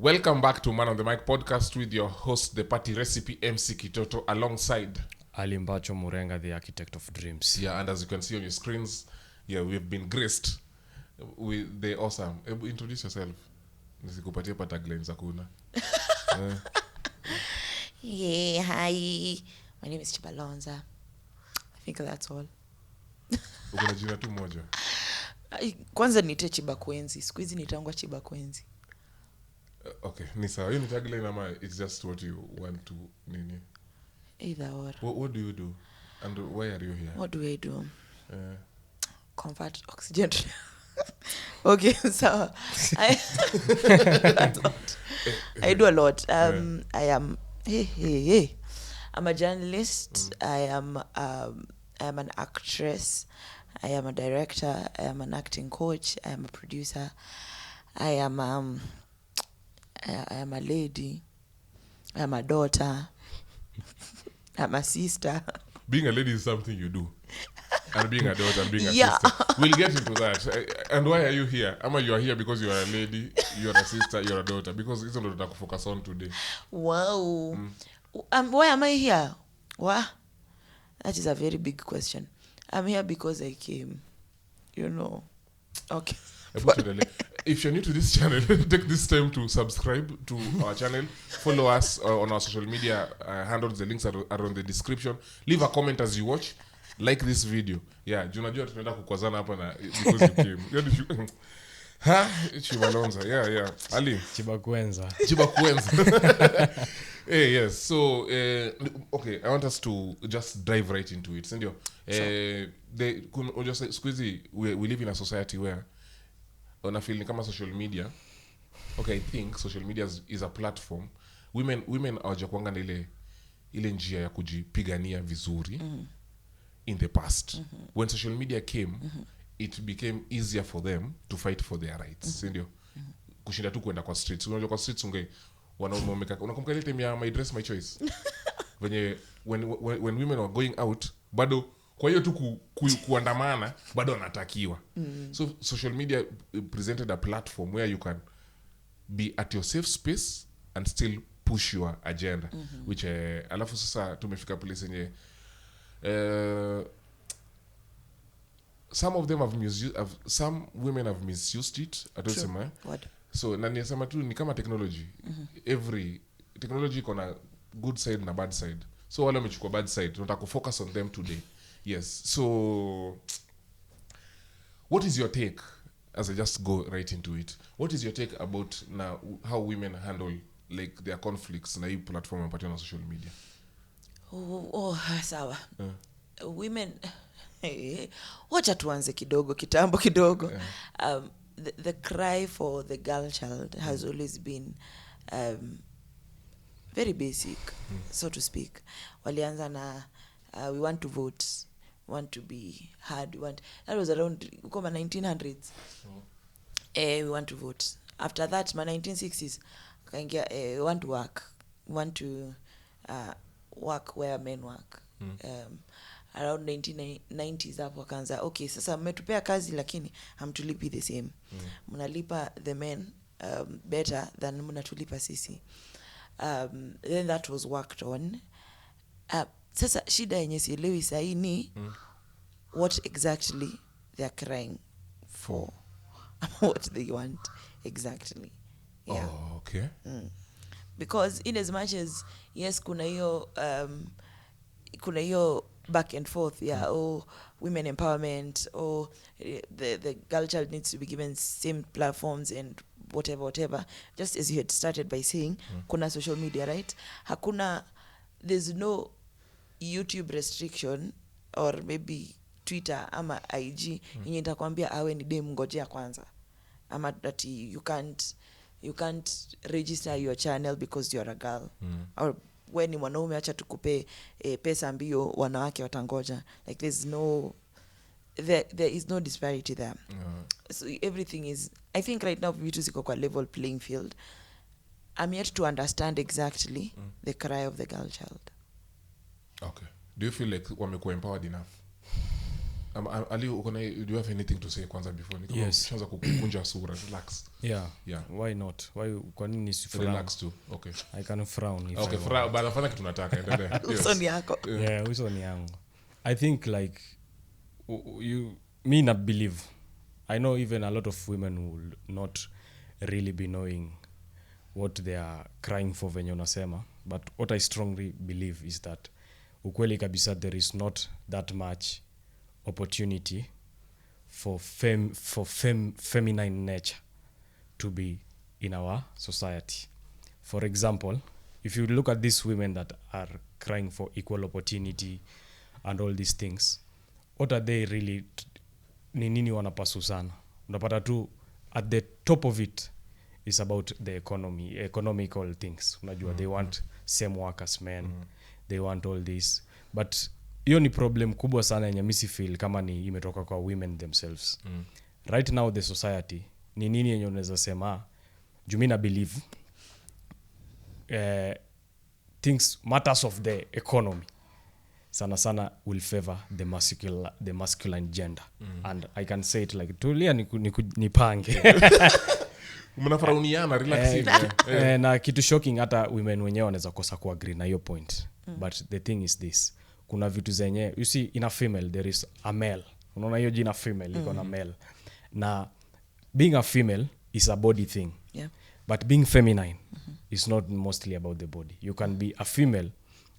Welcome back to Man on the Mic podcast with your host, the party recipe MC Kitoto, alongside Alimbacho Murenga, the architect of dreams. Yeah, and as you can see on your screens, yeah, we've been graced with the awesome. Introduce yourself. Nisikupatie pa taglines hakuna. Yeah, hi. My name is Chibalonza. I think that's all. Ukuna jina tu moja. Kwanza nite Chibakwenzi. Siku hizi nitaangwa Chibakwenzi. Okay, ni sawa. Hiyo ni tagline ama it's just what you want to nini? Either or. What do you do? And why are you here? What do I do? Convert oxygen. Okay, so I do a lot. I am I'm a journalist. I am an actress. I am a director. I am an acting coach. I am a producer. I am a lady. I am a daughter. I'm a sister. Being a lady is something you do. And being a daughter and being a sister. We'll get into that. And why are you here? Ama you are here because you are a lady, you are a sister, you are a daughter. Because it's not what I focus on today. Wow. Why am I here? What? That is a very big question. I'm here because I came. Okay. If you're new to this channel, take this time to subscribe to our channel. Follow us on our social media handles. The links are on the description. Leave a comment as you watch. Like this video. Yeah, junajua tunaenda kukwazana hapa na because you came. Chibalonza. Yeah. Ali. Chibakwenza. Hey, yes. So, okay, I want us to just dive right into it. Sindio? Just squeezy, we live in a society where on a feeling kama social media. Okay, I think social media is a platform. Women hawajakuanga na ile njia ya kujipigania vizuri in the past. When social media came, it became easier for them to fight for their rights. Sindio? Kushinda tu kwenda kwa streets. Unajua kwa streets wanaume wameka. Unakumbuka ile time ya my dress my choice? when women were going out, bado kwa hiyo tu kuandamana bado wanatakiwa. So social media presented a platform where you can be at your safe space and still push your agenda, which alafu sasa tumefika place yenye some of them have misused, some women have misused it. Atosema. What? So nani sema tu ni kama technology. Every technology iko na good side na bad side. So wale wamechukua bad side, tunataka focus on them today. Yes. So what is your take, as I just go right into it? What is your take about now how women handle like their conflicts na hii platform wamepatiwa na social media? Sawa. Women wacha tuanze kitambo kidogo. The cry for the girl child has always been very basic, so to speak. Walianza na we want to vote, want to be heard, that was around 1900s. We want to vote. After that, 1960s, we want to work where men work. Around 1990s hapo wakaanza, okay, sasa mmetupea kazi lakini hamtulipi the same. Mnalipa the men better than mnatulipa sisi. Then that was worked on. Sasa shida yenye sielewi sahi ni what exactly they are crying for. What they want exactly. Yeah. Oh, okay. Because in as much as yes kuna hiyo back and forth, women empowerment, the girl child needs to be given same platforms and whatever, just as you had started by saying, kuna social media, right? There's no YouTube restriction or maybe Twitter ama IG yenye itakwambia awe ni dem ngojea kwanza, ama that you can't register your channel because you're a girl, or when ni mwanaume acha tukupe pesa mbio wanawake watangoja. Like there is no disparity there. So everything is, I think right now vitu ziko kwa level playing field. I'm yet to understand exactly the cry of the girl child. Okay. Do you feel like wamekuwa empowered enough? Ali, do you have anything to say kwanza before Yes. Tuanza kukunja sura, relax. Yeah. Yeah. Why not? Kwa nini nisifrown? Relax too. Okay. I can frown if Okay, I want. bana fanya kitu nataka, endelea. Uso ni yako. Yeah, uso ni yangu. I think like me not believe. I know even a lot of women will not really be knowing what they are crying for venye unasema, but what I strongly believe is that ukweli kabisa there is not that much opportunity for feminine nature to be in our society. For example, if you look at these women that are crying for equal opportunity and all these things, what are they really, ni nini wanapasu sana? Unapata tu at the top of it is about the economical things. Unajua, they want same work as men, they want all this, but hiyo ni problem kubwa sana yenye mimi feel kama ni imetoka kwa women themselves. Right now the society ni nini yenye unaweza sema Jumina believe things matters of the economy sana will favor the masculine gender. And I can say it like tulia nipange Mnafarauniana, relax. na kitu shocking hata women wenyewe wanaweza kosa ku agree na hiyo point. But the thing is this, kuna vitu zenye you see in a female there is a male. Unaona hiyo jina female iko na male. Na being a female is a body thing. Yeah. But being feminine is not mostly about the body. You can be a female,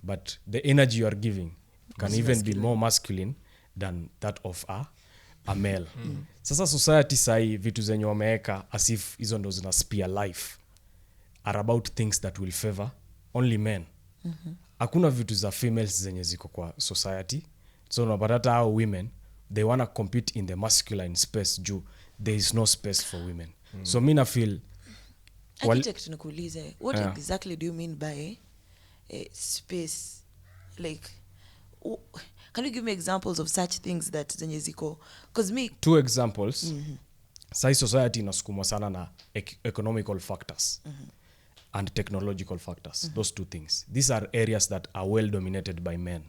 but the energy you are giving can even be more masculine than that of a male. Sasa society sai vitu zenye wameweka as if hizo ndo zina spear life are about things that will favor only men. Hakuna vitu za females zenye ziko kwa society. So unapata hata hao women they wanna compete in the masculine space juu there is no space for women. So mi na feel Architect nikuulize, what exactly do you mean by space? Like, can you give me examples of such things that zenye ziko? Because me, two examples. Sai society inasukumwa sana na economical factors and technological factors. Those two things. These are areas that are well dominated by men.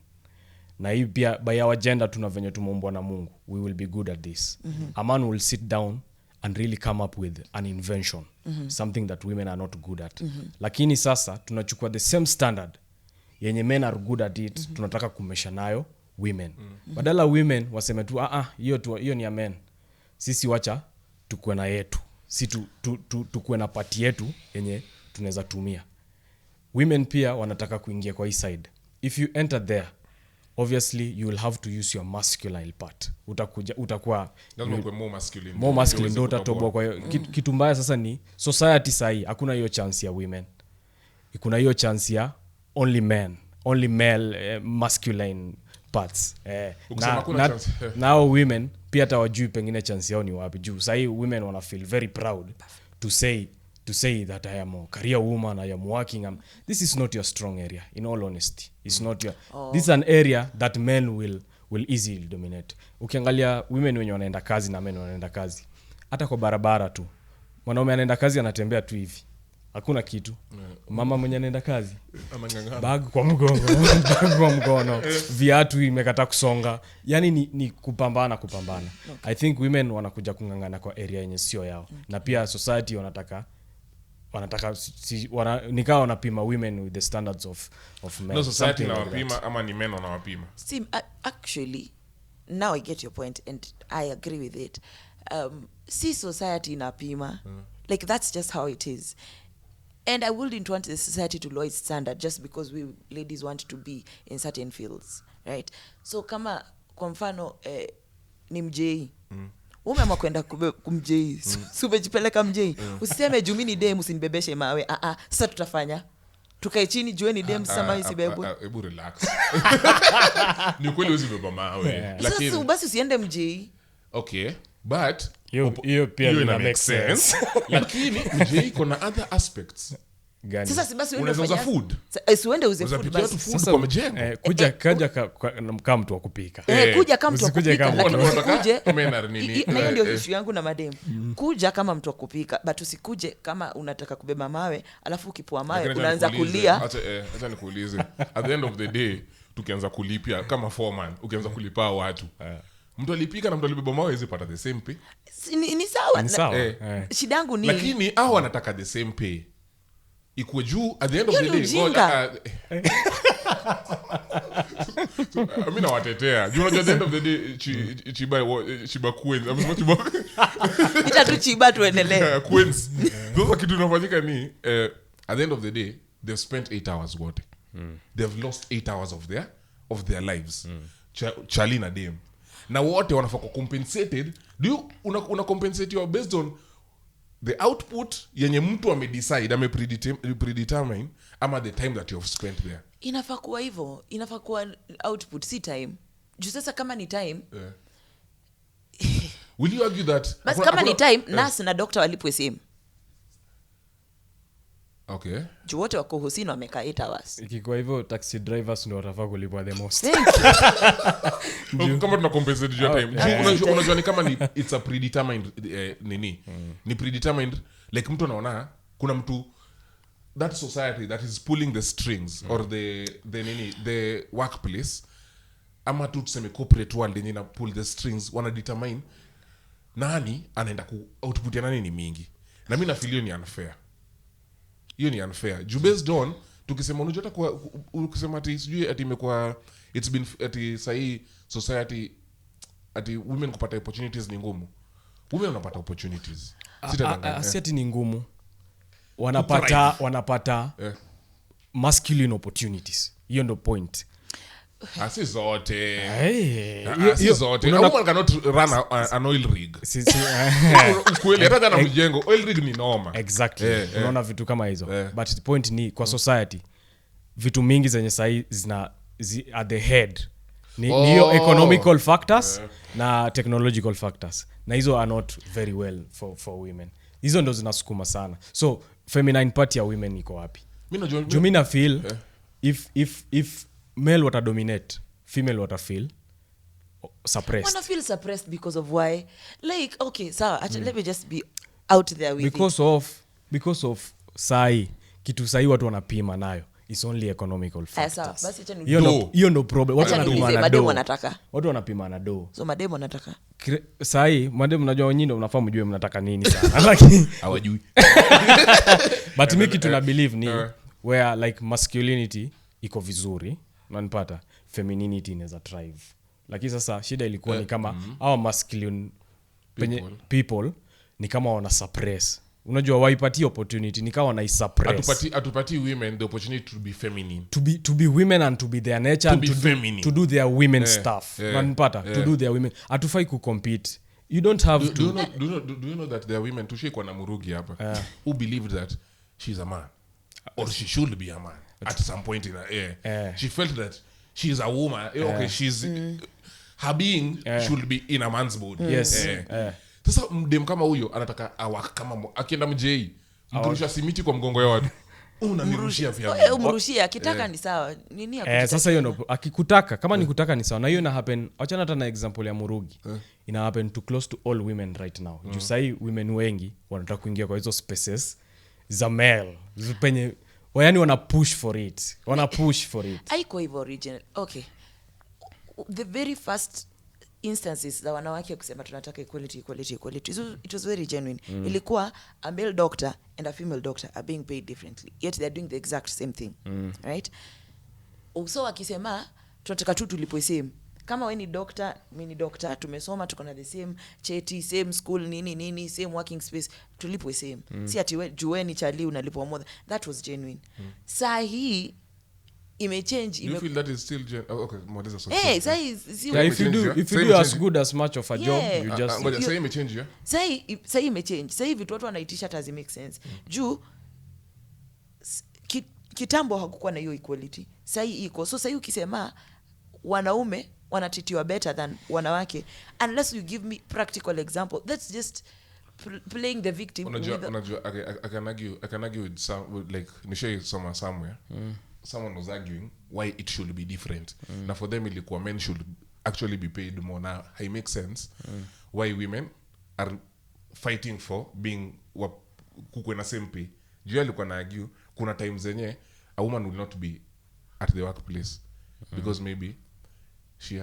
Na hii pia by our gender tuna venye tumeumbwa na Mungu. We will be good at this. A man will sit down and really come up with an invention. Something that women are not good at. Lakini sasa tunachukua the same standard yenye men are good at it, tunataka kumesha nayo women. Badala women waseme tu hiyo ni ya men. Sisi wacha tukue na yetu. Si tukue na party yetu yenye tunaweza tumia. Women pia wanataka kuingia kwa hii side. If you enter there, obviously you will have to use your masculine part. Utakuwa more masculine ndio utatoboa. Kwa hiyo kitu mbaya sasa ni society sahi hakuna hiyo chance ya women. Kuna hiyo chance ya only men, only male masculine parts. Now women pia hata wajui pengine chance yao ni wapi juu. Sahi women wana feel very proud to say that I am a career woman, I am working. This is not your strong area, in all honesty. It's not your. This is an area that men will easily dominate. Ukiangalia women wenye wanaenda kazi na men wanaenda kazi, hata kwa barabara tu, mwanaume anaenda kazi anatembea tu hivi, hakuna kitu. Mama mwenye anaenda kazi bag kwa mkono, viatu imekata kusonga. Yani ni kupambana. Okay. I think women wanakuja kungangana kwa area yenye sio yao. Na pia society wanataka nikawa wanapima women with the standards of men. No, society na wapima ama ni men wanawapima. See, actually now I get your point and I agree with it. See, society inapima. Like that's just how it is. And I wouldn't want the society to lower its standard just because we ladies want to be in certain fields, right? So kama kwa mfano ni mjei. Umeamua kwenda kumjei. Subejipeleka mjei. Usiseme juu mimi ni dem usinibebeshe mawe. Sasa tutafanya. Tukae chini jueni dem sama isibebwe. Hebu relax. Ni kweli usibeba mawe. Lakini sasa basi usiende mjei. Okay. But hiyo pia ina make sense. Lakini mjei kuna other aspects. Gani? Sasa si basi unaweza food. Uende uze food basi. Sasa kwa mjengo. Kuja kama mtu wa kupika. Kuja kama mtu wa kupika. Lakini usikuje. Na hiyo ndio issue yangu na madem. Kuja kama mtu wa kupika, but usikuje kama unataka kubeba mawe, alafu ukipua mawe unaanza kulia. Acha nikuulize. At the end of the day tukianza kulipia kama foreman, ukianza kulipa watu. mtu alipika na mtu alibeba mawe hizi pata the same pay. Ni sawa. Ni sawa. Shida yangu ni Lakini hao wanataka the same pay ikuwe juu at the end of the day. Mimi nawatetea juu unajua at the end of the day chiba queens amesema chiba ita tu chiba tuendelee queens. Those kitu inafanyika ni at the end of the day they've spent 8 hours wote. They've lost 8 hours of their lives. Charlie na dem na wote wanafaa compensated. Una compensate you based on the output yenye mtu amedecide predetermine ama the time that you have spent there. Inafaa kuwa hivyo, inafaa kuwa output si time. Juu sasa kama ni time will you argue that bas kama ni time nurse na doctor walipwe same? Okay. Juu wote wako husini wamekaa 8 hours. Ikikuwa hivyo taxi drivers ndio watafaa kulipwa the most. Kama tuna compensate your time. Unajua ni kama ni it's a predetermined ni predetermined like mtu anaona kuna mtu that society that is pulling the strings or the workplace ama tu tuseme corporate world yenye na pull the strings wana determine nani anaenda ku output ya nani ni mingi. Na mimi na feel ni unfair. Hiyo ni unfair. Ju based on tukisema unajua hata kwa ukisema ati sijui ati imekuwa it's been ati sahi society ati women kupata opportunities ni ngumu. Women wanapata opportunities. Si ati ni ngumu. Wanapata masculine opportunities. Hiyo ndo point. Asi zote. Asi zote. A woman cannot run an oil rig. Kweli hata na mjengo oil rig ni noma. Exactly. Unaona vitu kama hizo. But the point ni kwa society vitu mingi zenye sahi at the head ni hiyo economical factors na technological factors. Na hizo are not very well for women. Hizo ndo zinasukuma sana. So feminine part ya women iko wapi? Mimi na feel if male wata dominate, female wata feel suppressed. Wanna feel suppressed because of why? Like, okay, so let me just be out there with because of kitu sai watu wanapima nayo. It's only economical factors. Hiyo ndo problem. Watu wanapima na do. So mademo nataka. Mademo najua wenyewe ndo mnafahamu jue mnataka nini sana. Lakini hawajui. But me kitu na believe ni where like masculinity iko vizuri. Unanipata? Femininity inaweza thrive. Lakini sasa shida ilikuwa ni kama our masculine people ni kama wana suppress. Unajua waipatie opportunity ni kama wana suppress. Atupati women the opportunity to be feminine. To be women and to be their nature to and be feminine. To do their women stuff. Unanipata? To do their women. Atufai ku compete. You don't have to. Do you know that there are women tushikwa na Murugi hapa who believed that she's a man or she should be a man at some point in her she felt that she's a woman. Okay, she's her being should be in a man's body. Yes. Sasa mdem kama huyo anataka awak kama akienda mjei mkurusha simiti kwa mgongo ya watu unanirushia pia umrushia akitaka ni sawa nini akutaka sasa hiyo ndo akikutaka kama ni kutaka ni sawa na hiyo ina happen. Acha hata na example ya Murugi ina happen to close to all women right now. Juu sai women wengi wanataka kuingia kwa hizo spaces za male penye yani wana push for it haiko hivyo original. Okay, the very first instances za wanawake kusema tunataka equality it was very genuine. Ilikuwa a male doctor and a female doctor are being paid differently yet they are doing the exact same thing. Right? So akisema tunataka tu tulipo same. Kama wewe ni doctor, mimi ni doctor, tumesoma tuko na the same cheti, same school nini same working space, tulipo same. Si ati wewe jueni chali unalipwa more. That was genuine. Saa hii imechange. You feel that is still okay, modeza so. If you do as good as much of a job you just say imechange ya. Say imechange. Say vitu watu wanaitisha does it make sense. Juu kitambo hakukuwa na hiyo equality. Sasa iko. So sasa ukisema wanaume wanatitiwa better than wanawake unless you give me practical example, that's just playing the victim. Unajua I can argue with some like nishay somewhere. Someone was arguing why it should be different. Now for them ilikuwa men should actually be paid more. Now it makes sense why women are fighting for being kukwe na same pay. Juu alikuwa na argue kuna times zenye a woman will not be at the workplace because maybe she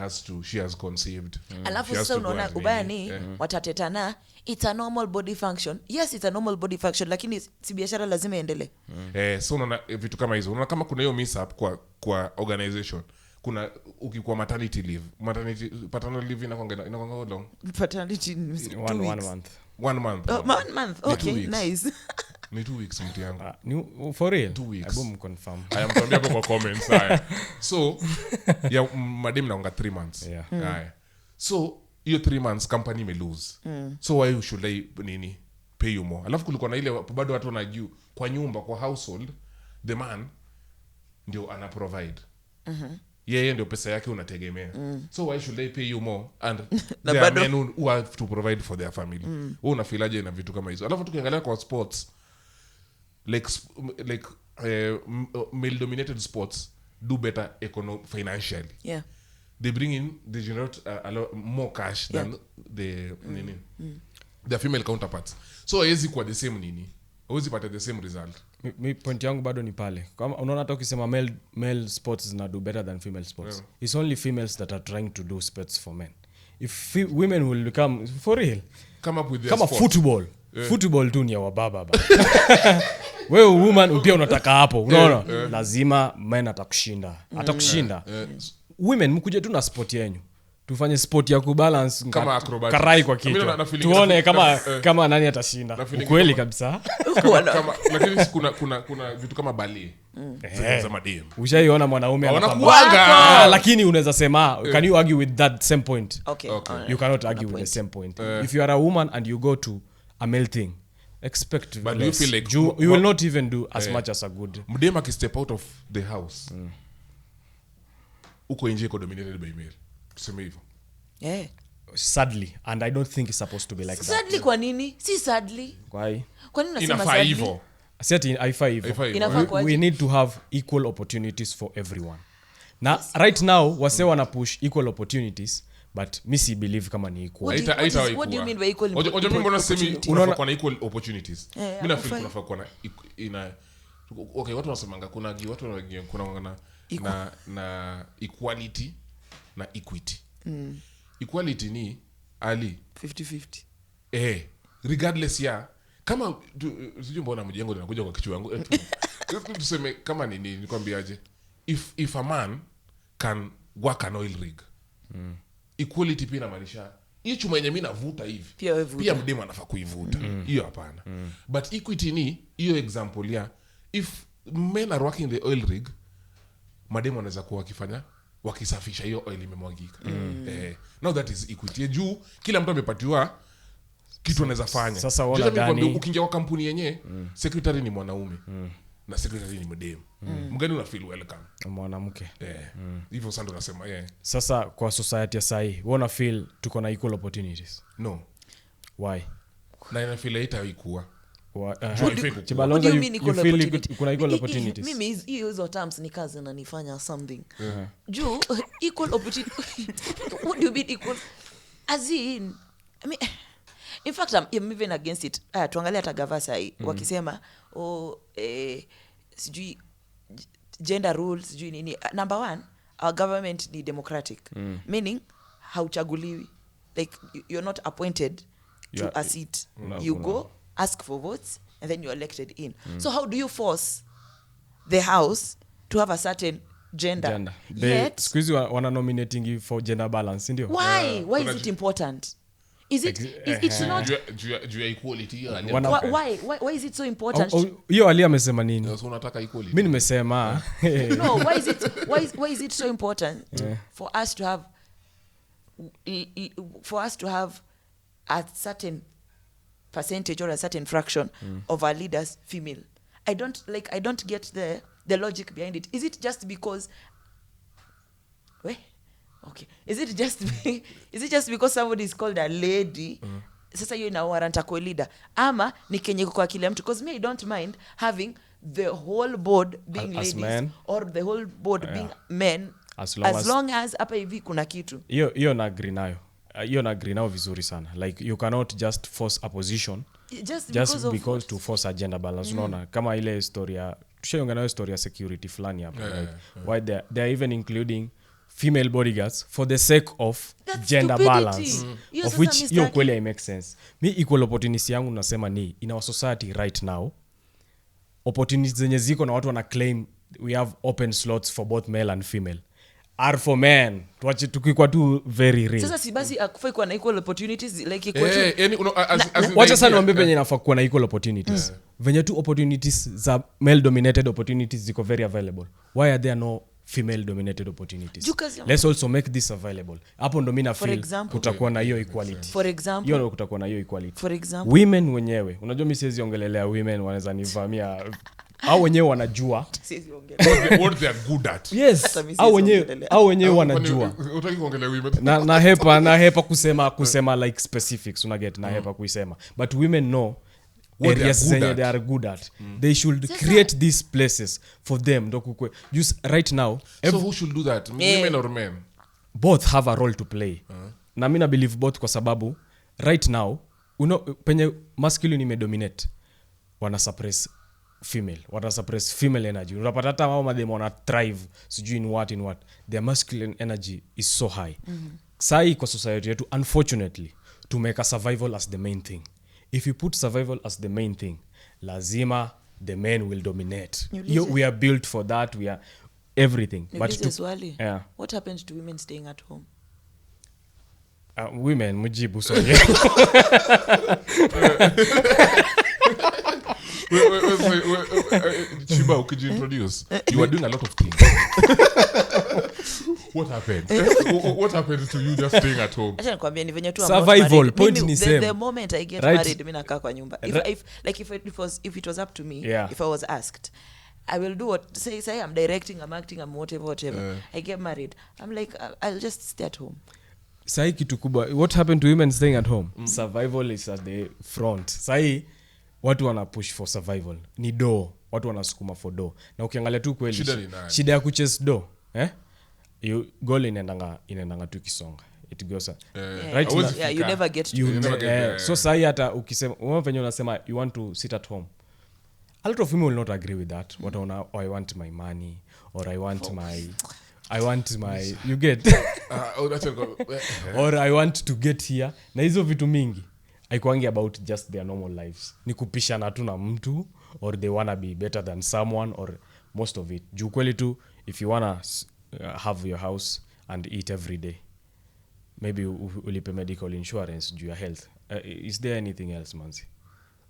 has conceived. Alafu She has sasa to go unaona and ubaya nini. ni watatetana, it's a normal body function. Yes, it's a normal body function, lakini si biashara lazima iendelee. So unaona vitu kama hizo, unaona kama kuna hiyo mishap kwa organization, kuna ukikuwa maternity leave paternal leave inakwanga how long? Paternity 1 month. 1 month. 1 month. Okay, nice. Ni 2 weeks mtu yangu. For real? 2 weeks. Abum confirm. I am tuambia hapo kwa comments haya. So ya madem naonga 3 months. Yeah. Haya. So hiyo 3 months company may lose. So why should I pay you more? Alafu kulikuwa na ile bado watu wanajua kwa nyumba, kwa household the man ndio ana provide. Yeye ndio pesa yake unategemea. So why should they pay you more and there are men who have to provide for their family. Wewe unafilaje na vitu kama hizo? Alafu tukiangalia kwa sports like male dominated sports do better financially. Yeah. They generate a lot more cash than the female counterparts. So hawezi kwa the same hawezi pata the same result. Mi point yangu bado ni pale. Kama unaona hata ukisema male sports zina do better than female sports. Yeah. It's only females that are trying to do sports for men. If women will become for real Come up with their kama sport. football. Football tu ni ya wababa ba. Wewe woman pia unataka hapo. Unaona? Lazima men atakushinda. Women mkuje tu na sport yenu. Tufanye sport ya kubalance kama acrobatics. Karai kwa kichwa. Tuone kama nani atashinda. Ukweli kabisa. Lakini kuna vitu kama ballet. Za madem. Ushaiona mwanaume anakuanga. Lakini unaweza sema can you argue with that same point? Okay. You cannot argue with the same point. If you are a woman and you go to a male thing, expect but less. you feel like you will not even do as much as a good. Mdema ki step out of the house. Uko nje iko dominated by male. Tuseme hivyo. Yeah. Sadly, and I don't think it's supposed to be like that. Sadly kwa nini? Si sadly. Why? Kwa nini unasema Inafaa sadly? hivyo. Set in I5. Inafaa kwa We need to have equal opportunities for everyone. Now, right now, wase wana push equal opportunities, but me si believe kama ni equal. What do you mean by equal opportunities? Unafaa kuwa na equal opportunities. Yeah, Mimi na feel kunafaa kuwa na okay, watu wanasemanga kuna na equality na equity. Equality ni ali 50-50. Regardless ya kama sijui mbona mjengo linakuja kwa kichwa yangu tuseme kama nini nikwambiaje, if a man can work an oil rig, equality pia inamaanisha hiyo chuma yenye mimi navuta hivi pia mdema anafaa kuivuta. Hiyo hapana. But equity ni hiyo example ya if men are working the oil rig, madema wanaweza kuwa wakisafisha hiyo oil imemwagika. Now that is equity. Juu kila mtu amepatiwa kitu anaweza fanya. Sasa wala gani ukiingia kwa kampuni yenyewe secretary ni mwanaume na secretary ni mdemu. Mgani una feel welcome? Mwanamke. Hivyo sasa ndo nasema Sasa kwa society ya sahi, wewe una feel tuko na equal opportunities? No. Why? Na ina feel haitaikuwa. Chibalonza, you feel kuna equal opportunities? Mimi hizo terms ni kazi na nifanya something. Juu equal opportunity. What do you mean equal? As in, I mean, in fact I'm even against it. Tuangalia hata gavasa hii wakisema sijui gender rules sijui nini. Number one, our government ni democratic. Meaning hauchaguliwi. Like you're not appointed to a seat. You go ask for votes and then you're elected in. So how do you force the house to have a certain gender? Yet squeeze wana nominating for gender balance, ndio? Why is it important? Is it it's not juu ya equality? Why is it so important? Hiyo ali amesema nini? So unataka equality? Mimi nimesema no, why is it so important for us to have a certain percentage or a certain fraction of our leaders female? I don't get the logic behind it. Is it just because okay, is it just because somebody is called a lady sasa hiyo ina warrant kwa leader, ama ni kenye kwa kila mtu? Because me I don't mind having the whole board being ladies men, or the whole board being men as long as hapa hivi kuna kitu hiyo na agree nayo. Hiyo na agree nayo vizuri sana. Like you cannot just force a position just because to force a gender balance. Unaona kama ile historia tushaongea nayo, historia security fulani hapa, right? Why they are even including female bodyguards for the sake of That's gender stupidity. balance Hiyo of sasa which Mr. hiyo kweli I make sense. Mi equal opportunity yangu nasema ni in our society right now opportunities zenye ziko na watu wana claim we have open slots for both male and female are for men. Tuache tukikuwa tu very real. Sasa si basi akufai kuwa na equal opportunities like equal to yani Wacha sana niambie penye inafaa kuwa na equal opportunities. Venye tu opportunities za male dominated opportunities ziko very available. Why are there no female dominated opportunities? Let's also make this available. Hapo ndo mimi na feel kutakuwa na hiyo equality. For example, hiyo ndo kutakuwa na hiyo equality. For example, Women wenyewe, unajua mimi siwezi ongelelea women wanaweza nivamia au wenyewe wanajua what they are good at. yes au wenyewe wanajua utaki kuongelea women na hepa kusema like specifics una get na hepa kuisema but women know areas zenye they are good at. They should create these places for them ndo kukwe just right now so who should do that, women or men? Both have a role to play. Na mimi na believe both kwa sababu right now penye masculine imedominate wana suppress female energy. Unapata hata wao mademo wana thrive sijui in what their masculine energy is so high. Sai kwa society yetu unfortunately to make a survival as the main thing. If you put survival as the main thing lazima the men will dominate. We are built for that, we are everything. But what happened to women staying at home? Women mujibu so Chiba, could you introduce? You are doing a lot of things. What happened? What happened to you just staying at home? Acha nikwambie ni venye tu survival point ni same. The moment I get married mimi nakaa kwa nyumba. If it was up to me, if I was asked, I will do what say I'm directing, I'm acting, I'm whatever. I get married, I'm like I'll just stay at home. Sai kitu kubwa, what happened to women staying at home? Survival is at the front. Sai watu wana push for survival. Ni do, watu wanasukuma for do. Na ukiangalia tu kweli shida ya kuchase do, you goal inaendanga tu kisonga. It goes right now, you never get to so sai hata ukisema wewe unasema you want to sit at home, a lot of women will not agree with that. What I want my money or I want my you get or I want to get here. Na hizo vitu mingi haikuangi about just their normal lives. Ni kupishana tu na mtu or they wanna be better than someone or most of it. Juu kweli tu if you wanna have your house and eat every day, maybe ulipe medical insurance juu ya health. Is there anything else manzi?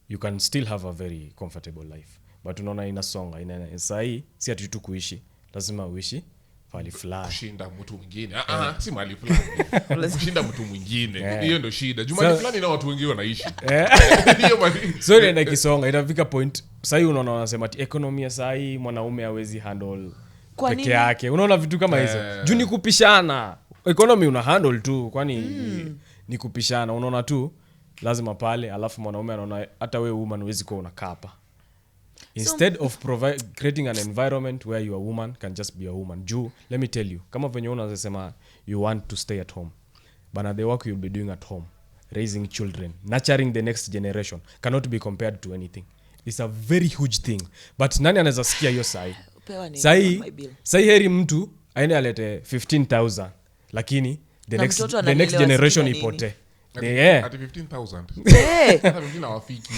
You can still have a very comfortable life. But unaona inasonga sahi si ati tu kuishi, lazima uishi fali fulani kushinda mtu mwingine. Si mali fulani kushinda mtu mwingine, hiyo ndio shida. Jumani fulani na watu wengi wanaishi hiyo mali. So ile kisonga inafika point sahi unaona wanasema ati economy ya sahi mwanaume hawezi handle peke yake. Unaona vitu kama hizo juu ni kupishana. Economy una handle tu kwani ni kupishana. Unaona tu lazima pale alafu mwanaume anaona hata wewe woman huwezi kuwa unakapa. Instead of creating an environment where you a woman can just be a woman. Juu, let me tell you, kama venye unasema you want to stay at home, but the work you'll be doing at home, raising children, nurturing the next generation, cannot be compared to anything. It's a very huge thing. But nani anaweza sikia hiyo sai? Sai heri mtu aende alete 15,000 lakini the next generation ipote. At 15,000 hata mimi nawafiki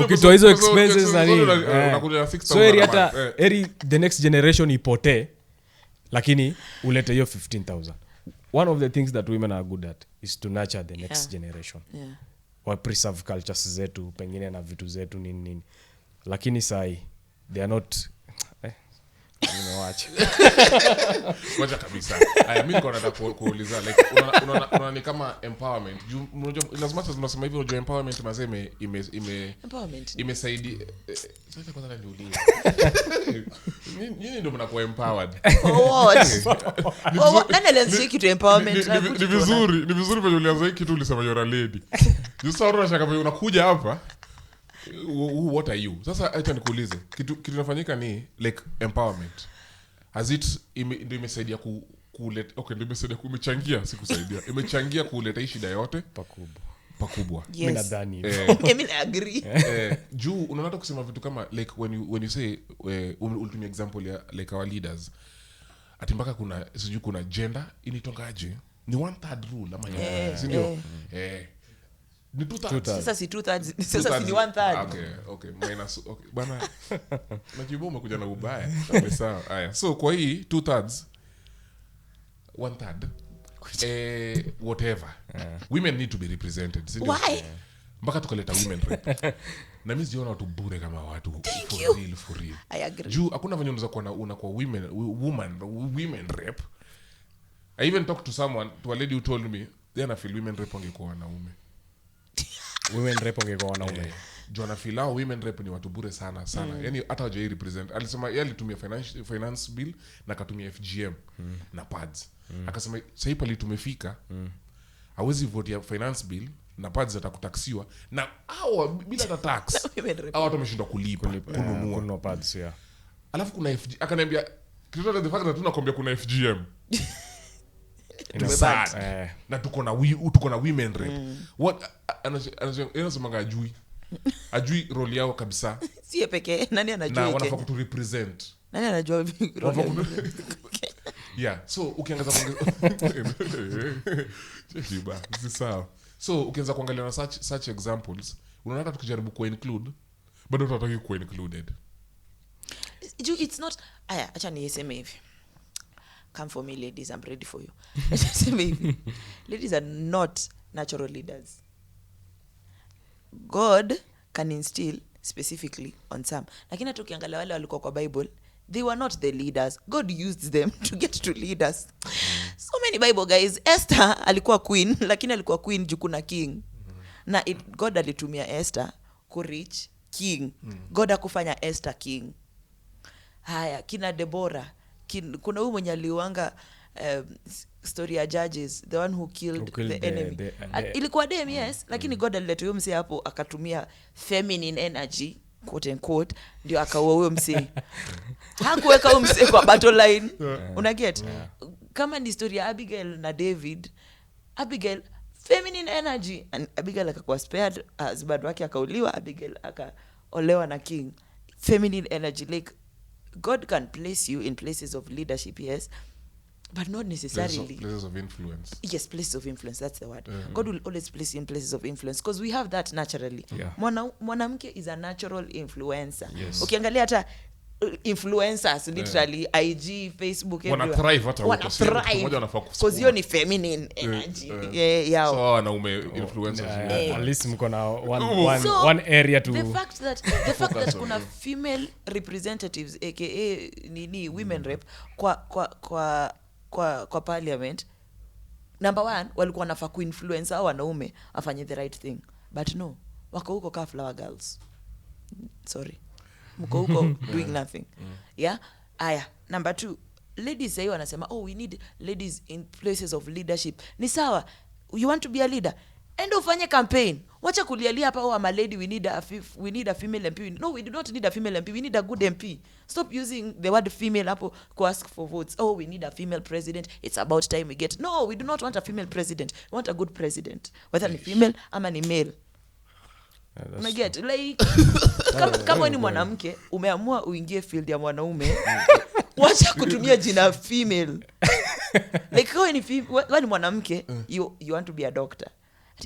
ukitoa hizo expenses na nini unakuja 6,000. So eri the next generation ipote lakini ulete hiyo 15,000. One of the things that women are good at is to nurture the next generation. Wa preserve cultures zetu pengine na vitu zetu nini lakini sai they are not nimewacha wacha kabisa. Mimi niko nataka kuuliza like unaona ni kama empowerment. Unajua lazima tunasema hivyo, unajua empowerment mazeme imesaidia. Sasa kwanza niulize nini ndio mnakuwa empowered? Nani alianzisha kitu empowerment? Ni vizuri vile ulianza kitu ulisema you're a lady. Just sawa shaka vile unakuja hapa. What are you? Sasa acha nikuulize. Kitu kinafanyika ni like empowerment. Has it ndio imesaidia kuleta ndio imesaidia kumechangia sikusaidia. Imechangia kuleta hii shida yote pakubwa. Mimi nadhani. Mimi na agree. Juu unaona kusema vitu kama like when you say ultimate example ya like our leaders. ati mpaka kuna sijui kuna gender initongaje ni 1/3 rule ama si ndio ni 2/3 sasa si 2/3 sasa si ni 1/3 okay minus okay bana najibu umekuja na ubaya sawa haya so kwa hii 2/3 1/3 whatever women need to be represented si ndio mpaka tukaleta women rep na mimi sijaona watu bure kama watu for real I agree juu hakuna venye unaweza kuwa unakuwa women rep. I even talked to a lady who told me they feel women rep wangekuwa wanaume women rep wangekuwa wanaume Jona filao women rep ni watu bure sana yani hata hawajai represent. Alisema yeye alitumia finance bill na akatumia FGM na pads akasema sasa hivi tumefika hawezi vote ya finance bill na pads atakutaksiwa na hao bila hata tax hao watu wameshindwa kulipa kununua pads alafu kuna FG akaniambia kitu the fact that tunakwambia kuna FGM na tuko na women rep what anasema ajui role yao kabisa sie pekee nani anajua na wanafaa kutu represent nani anajua role yeah so ukiangaza chiba sawa so ukianza kuangalia na such examples unaona hata tukijaribu ku include bado tunataka ku included it's not acha niseme hivi come for me ladies I'm ready for you niseme hivi ladies are not natural leaders. God can instill specifically on some. Lakini hata ukiangalia wale walikuwa kwa Bible, they were not the leaders. God used them to get to lead us. So many Bible guys. Esther alikuwa queen, lakini alikuwa queen juu kuna king. Na God alitumia Esther ku reach king. God hakufanya Esther king. Haya, kina Deborah, kuna huyu mwenye aliuanga story ya Judges, the one who killed the enemy. Ilikuwa dem, yes, lakini God alileta huyo msee hapo akatumia feminine energy quote and quote ndio akaua huyo msee. Hakuweka huyo msee kwa battle line. Una get? Kama ni story ya Abigail na David, Abigail feminine energy and Abigail akakuwa spared, husband wake akauliwa, Abigail akaolewa na king. Feminine energy, like God can place you in places of leadership, yes, but not necessarily places of influence. Yes, places of influence, that's the word. God will always place you in places of influence because we have that naturally. Mwanamke is a natural influencer. Yes. Ukiangalia hata influencers literally IG, Facebook, wana thrive hata huko mmoja wanafaa because hiyo ni feminine energy yao. So wanaume influencers at least mko na one area to the fact that kuna female representatives aka nini women rep kwa parliament, number one walikuwa wanafaa kuinfluence hao wanaume afanye the right thing, but no, wako huko ka flower girls, sorry, mko huko doing nothing. Yeah, aya, number two, ladies say wanasema we need ladies in places of leadership. Ni sawa, you want to be a leader, enda ufanye campaign. Wacha kulialia hapa I'm a lady, we need a female MP. No, we do not need a female MP, we need a good MP. Stop using the word female hapo to ask for votes. We need a female president, it's about time we get. No, we do not want a female president, we want a good president, whether ni female ama ni male. Una get? Like kama ni mwanamke umeamua uingie field ya mwanaume, wacha kutumia jina female. Like when ni mwanamke, you want to be a doctor.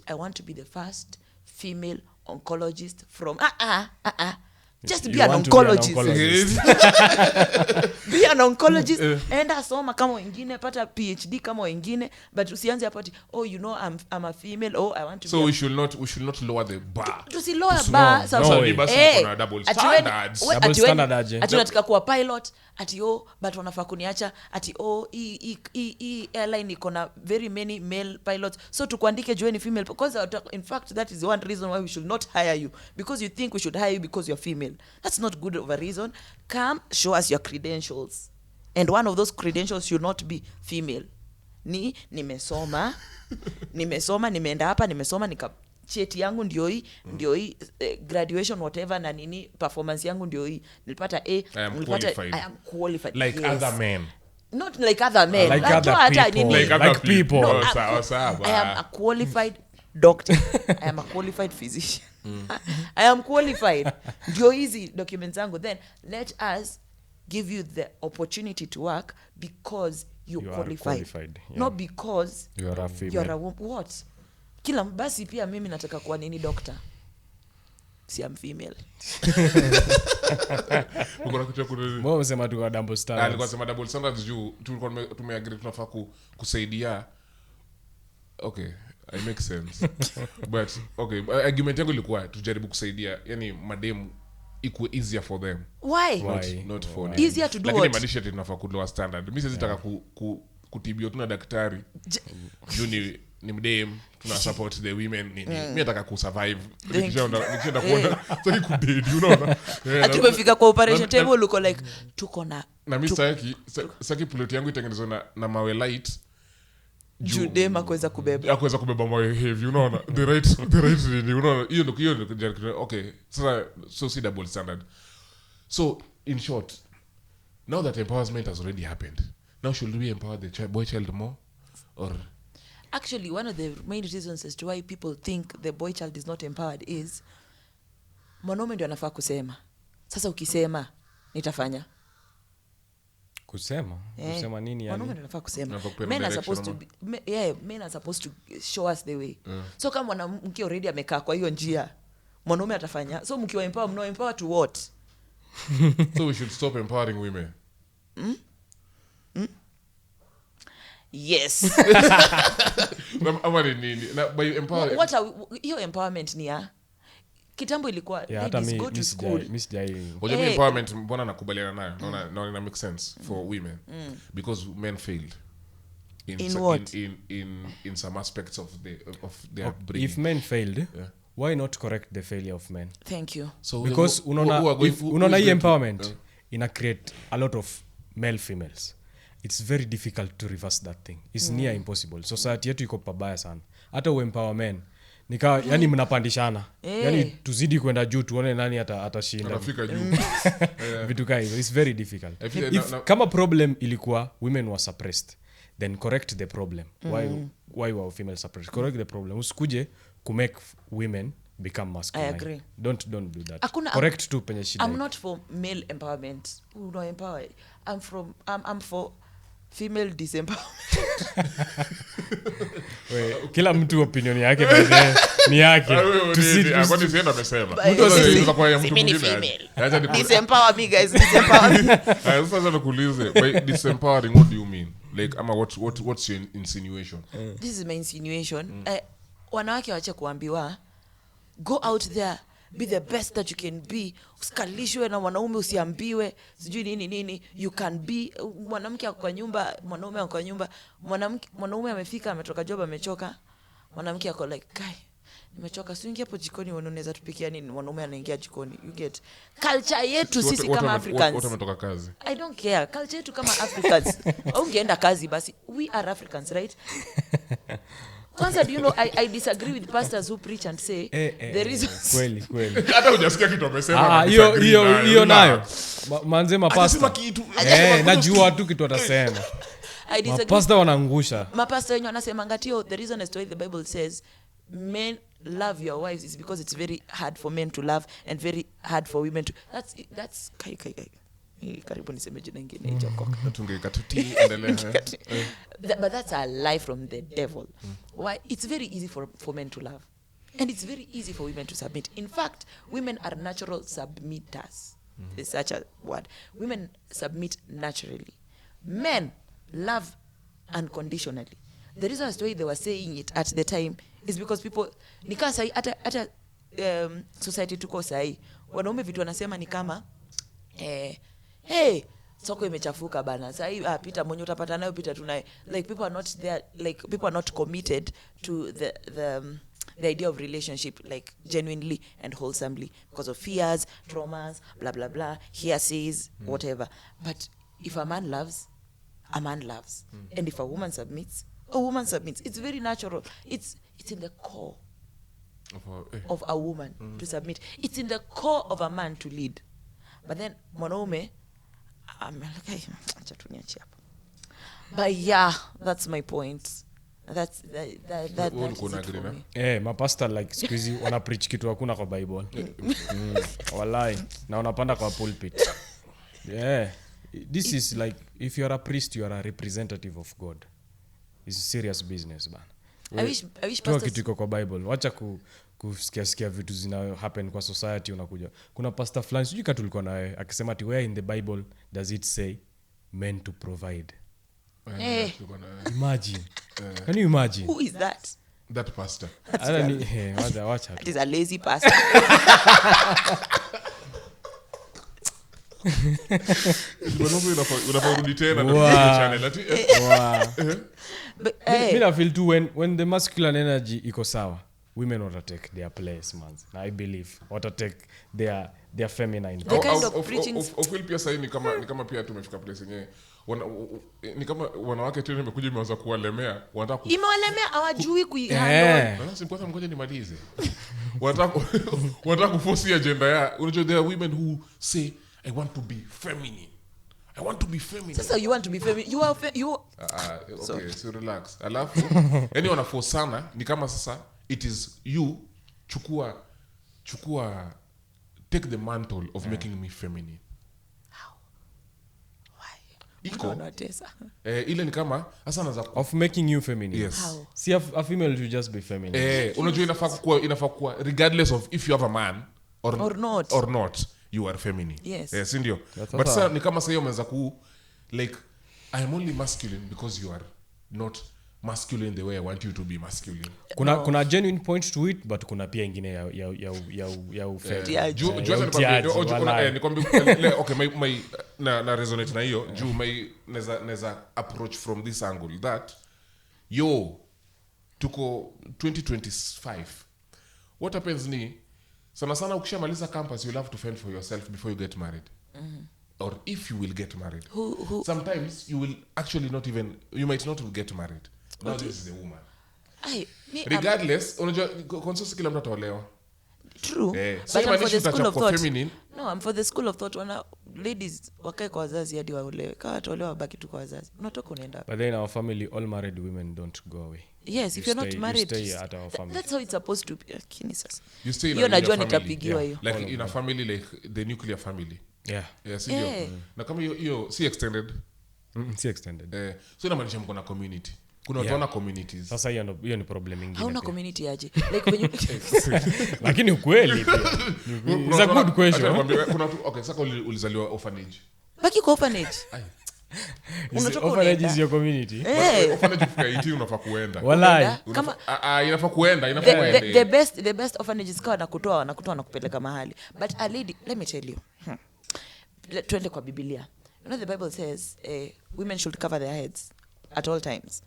I want to be the first female oncologist from just be an oncologist. Be an oncologist. Enda soma kama wengine, pata PhD kama wengine, but usianze hapo ati I'm a female, I want to so we should not lower the bar. To lower bar kuna double standards. Double standard aje. Ati nataka kuwa pilot, ati but wanafaa kuniacha, ati hii airline iko na very many male pilots, so tukuandike jueni female, because in fact that is one reason why we should not hire you, because you think we should hire you because you're female. That's not good of a reason. Come show us your credentials, and one of those credentials should not be female. Nimesoma nimeenda hapa, nimesoma cheti yangu ndio hii graduation whatever na nini, performance yangu ndio hii, nilipata A, I am qualified like other men, not like other men, like other people. No, I am a qualified doctor. I am a qualified physician. I am qualified. Ndio hizi documents zangu, then let us give you the opportunity to work because you are qualified. yeah. Not because You are a female. you're a what? Kila basi pia mimi nataka kuwa nini doctor. Si am female. Uko na kitu Mbona unasema tu double standards? Alikuwa sema double standards juu tulikuwa tumeagree tunafaa kusaidia. Okay, it makes sense. But okay, argument yangu ilikuwa tujaribu kusaidia, yani madem ikuwe easier for them. Why? Not for them. Easier to do Lakini what? maanisha tunafaa kulower standard. Mimi siwezi taka kutibio tuna daktari. Juu ni mdem tuna support the women nini. Mimi nataka kusurvive. Nikishaenda kuona sasa kudate, you know. Atumefika kwa operation table uko like tuko na mimi saki plot yangu itengenezwa na mawe light. Judema kuweza kubeba mawe heavy, you know. The right you know. Hiyo ndio okay. So see double standard. So in short, now that empowerment has already happened, now should we empower the boy child more? Or actually one of the main reasons as to why people think the boy child is not empowered is mwanaume ndio anafaa kusema. Sasa ukisema nitafanya. Kusema nini yani? Mwanaume ndio anafaa kusema. Men are supposed to men are supposed to show us the way. So kama mwanamke already amekaa kwa hiyo njia, mwanaume atafanya. So mkiwa empower to what? So we should stop empowering women. Yes. By empower What are hiyo empowerment ni ya kitambo ilikuwa ladies go to school. Well, empowerment mbona nakubaliana nayo? No, it makes sense for women because men failed in some aspects of their upbringing. If men failed, why not correct the failure of men? Thank you. So because unaona hii empowerment ina create a lot of male females. It's very difficult to reverse that thing. It's near impossible. Society yetu iko pabaya sana. Hata uempower men yani mnapandishana. Yani tuzidi kwenda juu tuone nani atashinda. Atafika juu. Vitu kama hivyo. It's very difficult. Kama problem ilikuwa women were suppressed, then correct the problem. Why were female suppressed? Correct the problem. Usikuje to make women become masculine. I agree. Don't do that. Correct tu penye shida. I'm not for male empowerment. Who don't empower? I'm for female disempowerment. Kila mtu opinion yake ni yake. Kwani sienda amesema. Mtu anaweza kwa mtu mwingine. Disempower me guys, disempower me. Sasa nakuulize, by disempowering what do you mean? Like what's your insinuation? This is my insinuation. Wanawake waache kuambiwa go out there, be the best that you can be. Usikalishwe na wanaume, usiambiwe sijui nini. You can be. Mwanamke ako kwa nyumba, mwanaume ako kwa nyumba. Mwanaume amefika, ametoka job, amechoka. Mwanamke ako like, "Kai, nimechoka, usiingie hapo jikoni, unaweza tupikia nini?" Mwanaume anaingia jikoni. You get culture yetu sisi kama Africans. Wote wametoka kazi. I don't care. Culture yetu kama Africans. Ungeenda kazi basi. We are Africans, right? Kwanza, do you know, I disagree with pastors who preach and say the reasons. Kweli. Hata hujasikia kitu amesema. Hiyo nayo. Manze mapasta. Najua tu kitu atasema. Mapasta wanaangusha. Mapasta wenyewe wanasema ngatio the reason as to why the Bible says men love your wives is because it's very hard for men to love and very hard for women to. That's kai. Karibu niseme jina ingine hicho tungeka tuti endelea. But that's a lie from the devil. Why? It's very easy for men to love and it's very easy for women to submit. In fact, women are natural submitters. There's such a word. Women submit naturally. Men love unconditionally. The reason as to why they were saying it at the time is because people nikaa sai hata society tuko sai wanaume vitu wanasema ni kama hey, soko imechafuka bana. Sasa pita mwenye utapata nayo pita tunaye. Like people are not there, like people are not committed to the idea of relationship like genuinely and wholesomely because of fears, traumas, blah blah blah, hearsays, whatever. But if a man loves, a man loves. And if a woman submits, a woman submits. It's very natural. It's in the core of a woman to submit. It's in the core of a man to lead. But then mwanaume but yeah, that's my point. That's mapasta like squeezy wana preach kitu hakuna kwa Bible. Wallahi na unapanda kwa pulpit. this is like if you are a priest you are a representative of God. It's serious business bana. I wish Toa pastors kitu iko kwa Bible. Wacha kusikia vitu zina happen kwa society unakuja. Kuna pastor fulani sijui kama tulikuwa naye akisema ati where in the Bible does it say men to provide? Imagine. Can you imagine? Who is that? That pastor. Watch out. It is a lazy pastor. Unaporudi tena na channel ati. But Me I feel too when the masculine energy iko sawa, women ought to take their place, man. I believe ought to take their feminine. The kind of preaching Feel pia sasa ni kama pia tumefika place yenyewe. Ni kama wanawake tena imekuja imeanza kuwalemea, wanataka imewalemea hawajui kuihandle. Bana simpoza ngoja nimalize. Wanataka kuforce agenda ya. Unajua there are women who say I want to be feminine. I want to be feminine. Sasa you want to be feminine. You are okay, so relax. Alafu yani wanaforce sana ni kama sasa it is you chukua take the mantle of making me feminine. How? Why? Iko Unatesa. Ile ni kama sasa anaanza of making you feminine. Yes. How? See a female should just be feminine. Unajua inafaa kuwa regardless of if you have a man or not you are feminine. Yes. Ndio. But sasa ni kama sasa umeanza like I am only masculine because you are not masculine the way I want you to be masculine. Kuna genuine point to it but kuna pia ingine ya ufeti. Nikwambia okay my na resonate na hiyo juu my neza approach from this angle that tuko 2025. What happens ni sana ukishamaliza campus you'll have to fend for yourself before you get married. Or if you will get married. Who sometimes you will actually you might not get married. Now this is the woman. Regardless, unajua consensus kila mtu ataolewa. True. So But I'm for the school of thought. Feminine. No, I'm for the school of thought wana ladies wakae kwa wazazi hadi waolewe. Kama wataolewa baki tu kwa wazazi. Unatoka unaenda. But then our family all married women don't go away. Yes, if you're not married, you stay at our family. That's how it's supposed to be. Lakini sasa. You stay in Hiyo najua family. nitapigiwa hiyo. Like in a family like the nuclear family. Yeah. Yes, ndio. Na kama hiyo si extended. Si extended. So inamaanisha mko na community. Kuna watu wana communities. Sasa hiyo ni problem nyingine. Hauna community aje? Like when you lakini ukweli pia. It's a good question. Kuna okay, sasa ulizaliwa orphanage. baki kwa orphanage. Unatoka orphanage is your community. Orphanage fika 18 unafaa kuenda. Wallahi. Kama inafaa kuenda. The best orphanages kwa nakutoa na kupeleka mahali. But a lady, let me tell you. Twende kwa Biblia. You know the Bible says women should cover their heads at all times.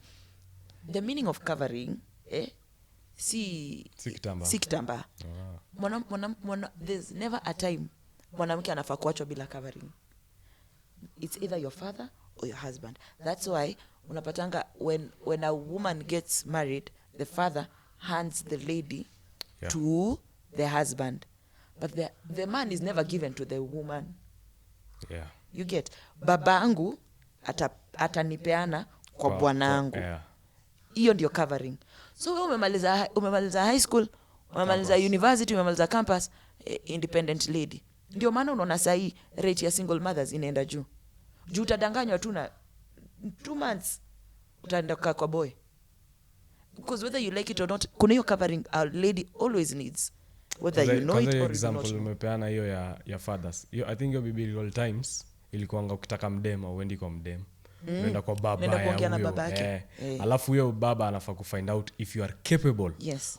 The meaning of covering si kitambaa. There's never a time mwanamke anafaa kuachwa bila covering. It's either your father or your husband. That's why unapatanga when a woman gets married, the father hands the lady to the husband. But the man is never given to the woman. Yeah. You get babangu atanipeana kwa bwanangu. Hiyo ndio covering. So wewe umemaliza high school, umemaliza university, umemaliza campus, independent lady. Ndio maana unaona sahi rate ya single mothers inaenda juu. Juu utadanganywa tu na 2 months utaenda kwa boy. Because whether you like it or not, kuna hiyo covering a lady always needs. Whether you know it or you example don't. umepeana hiyo ya fathers. I think your biblical times ilikuanga ukitaka mdema uendi kwa mdema. Unaenda kwa baba ya huyo. Alafu huyo baba anafaa kufind out if you are capable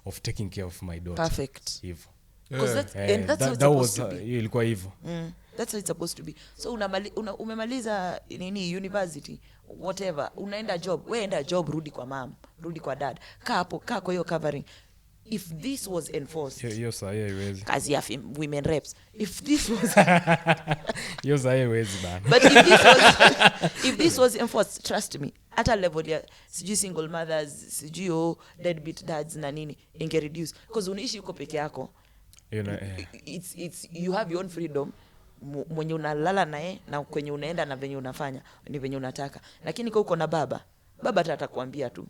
of taking care of my daughter. Perfect. Hivyo. Because that's how it's supposed to be. Ilikuwa hivyo. That's how it's supposed to be. So umemaliza university whatever, unaenda job, wewe enda job, rudi kwa mom, rudi kwa dad. Kaa kwa hiyo covering. If this was enforced. Hiyo saa haiwezi. Kazi ya women reps. If this was hiyo saa haiwezi bana. But if this was enforced, trust me, at a level ya sijui single mothers, sijui deadbeat dads na nini, inge reduce because unaishi uko peke yako. It's you have your own freedom. Mwenye unalala naye na kwenye unaenda na venye unafanya ni venye unataka. Lakini kwa uko na baba atakwambia tu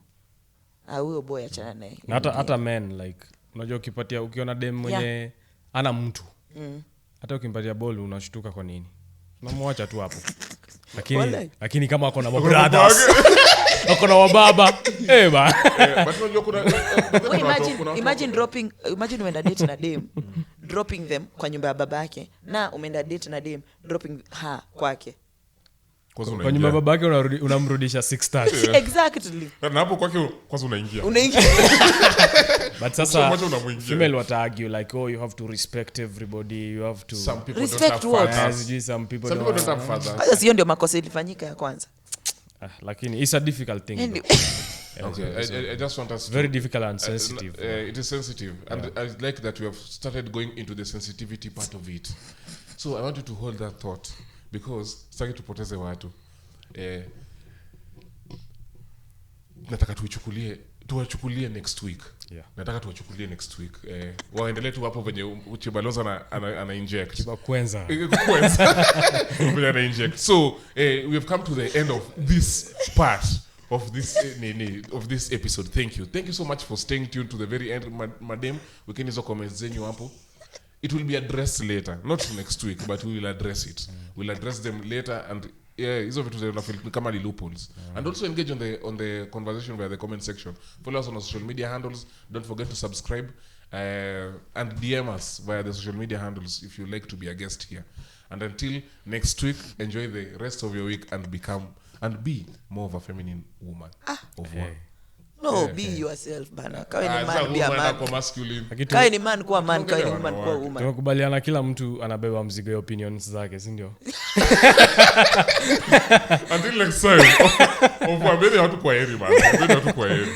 huyo boy achana naye. Hata men like unajua ukiona dem mwenye ana mtu. Hata ukimpatia ball unashtuka kwa nini? Unamwacha tu hapo. lakini kama wako na brothers wako na wababa ba but unajua imagine umeenda date na dem dropping them kwa nyumba ya babake na umeenda date na dem dropping her kwake kwa nyumba babake unamrudisha 6:30 exactly na hapo kwake kwanza unaingia but sasa female what argue like you have to respect everybody, you have to some people respect don't have what? some people don't have fathers. Sasa sio ndio makosa ilifanyika ya kwanza lakini it's a difficult thing okay I just want us very difficult and sensitive it is sensitive and I like that we have started going into the sensitivity part of it, so I want you to hold that thought because sitaki tupoteze watu nataka tuwachukulie next week. Nataka tuwachukulie next week waendelee tu hapo venye Chibalonza ana inject Chibakwenza venye ana inject. So we have come to the end of this part of this episode. Thank you so much for staying tuned to the very end. Madam, we can hizo comments zenyu hapo. It will be addressed later, not next week, but we will address it. We'll address them later, and hizo vitu zinafeel kama ni loopholes. And also engage on the conversation via the comment section. Follow us on our social media handles. Don't forget to subscribe and DM us via the social media handles if you like to be a guest here. And until next week, enjoy the rest of your week and be more of a feminine woman. Be yourself bana. Kawe ni man, be a man. Masculine. Kawe ni man kuwa man, kawe ni woman kuwa woman. Tunakubaliana kila mtu anabeba mzigo ya opinions zake, si ndio? Until next time. Of wabeni hatu kwa heri man. Wabeni hatu kwa heri.